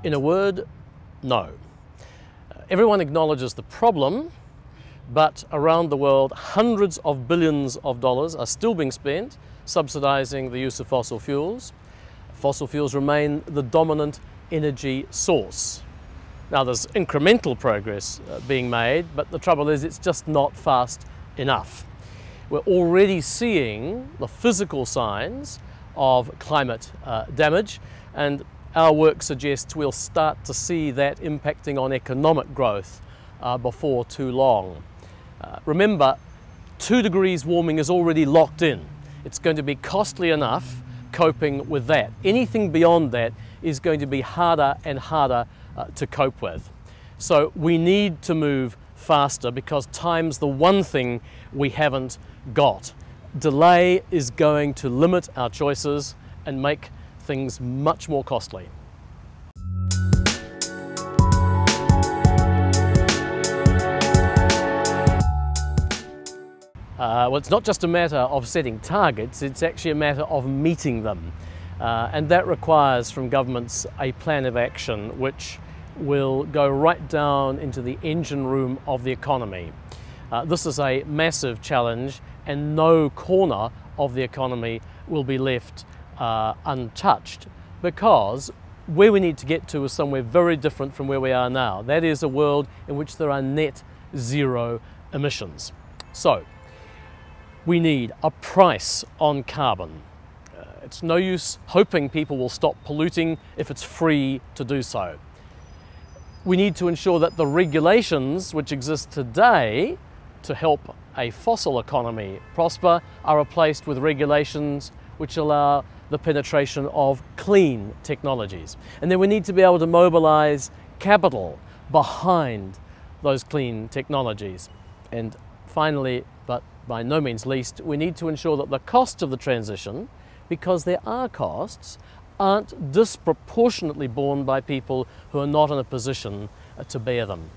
In a word, no. Everyone acknowledges the problem, but around the world, hundreds of billions of dollars are still being spent subsidizing the use of fossil fuels. Fossil fuels remain the dominant energy source. Now, there's incremental progress being made, but the trouble is it's just not fast enough. We're already seeing the physical signs of climate damage, and our work suggests we'll start to see that impacting on economic growth before too long. Remember, 2 degrees warming is already locked in. It's going to be costly enough coping with that. Anything beyond that is going to be harder and harder to cope with. So we need to move faster because time's the one thing we haven't got. Delay is going to limit our choices and make things much more costly. Well, it's not just a matter of setting targets, it's actually a matter of meeting them. And that requires from governments a plan of action which will go right down into the engine room of the economy. This is a massive challenge, and no corner of the economy will be left untouched, because where we need to get to is somewhere very different from where we are now. That is a world in which there are net zero emissions. So we need a price on carbon. It's no use hoping people will stop polluting if it's free to do so. We need to ensure that the regulations which exist today to help a fossil economy prosper are replaced with regulations which allow the penetration of clean technologies. And then we need to be able to mobilize capital behind those clean technologies. And finally, but by no means least, we need to ensure that the costs of the transition, because there are costs, aren't disproportionately borne by people who are not in a position to bear them.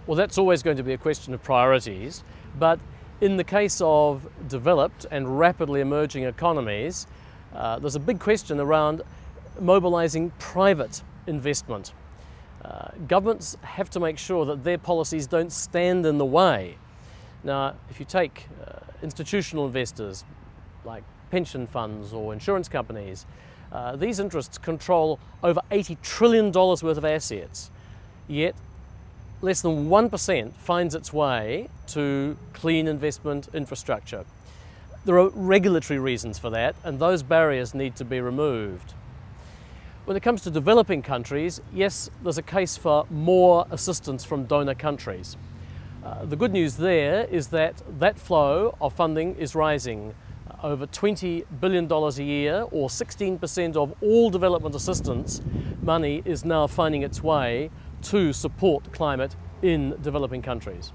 Well, that's always going to be a question of priorities, but in the case of developed and rapidly emerging economies, there's a big question around mobilizing private investment. Governments have to make sure that their policies don't stand in the way. Now, if you take institutional investors like pension funds or insurance companies, these interests control over $80 trillion worth of assets, yet less than 1% finds its way to clean investment infrastructure. There are regulatory reasons for that, and those barriers need to be removed. When it comes to developing countries, yes, there's a case for more assistance from donor countries. The good news there is that that flow of funding is rising. Over $20 billion a year, or 16% of all development assistance money, is now finding its way to support climate in developing countries.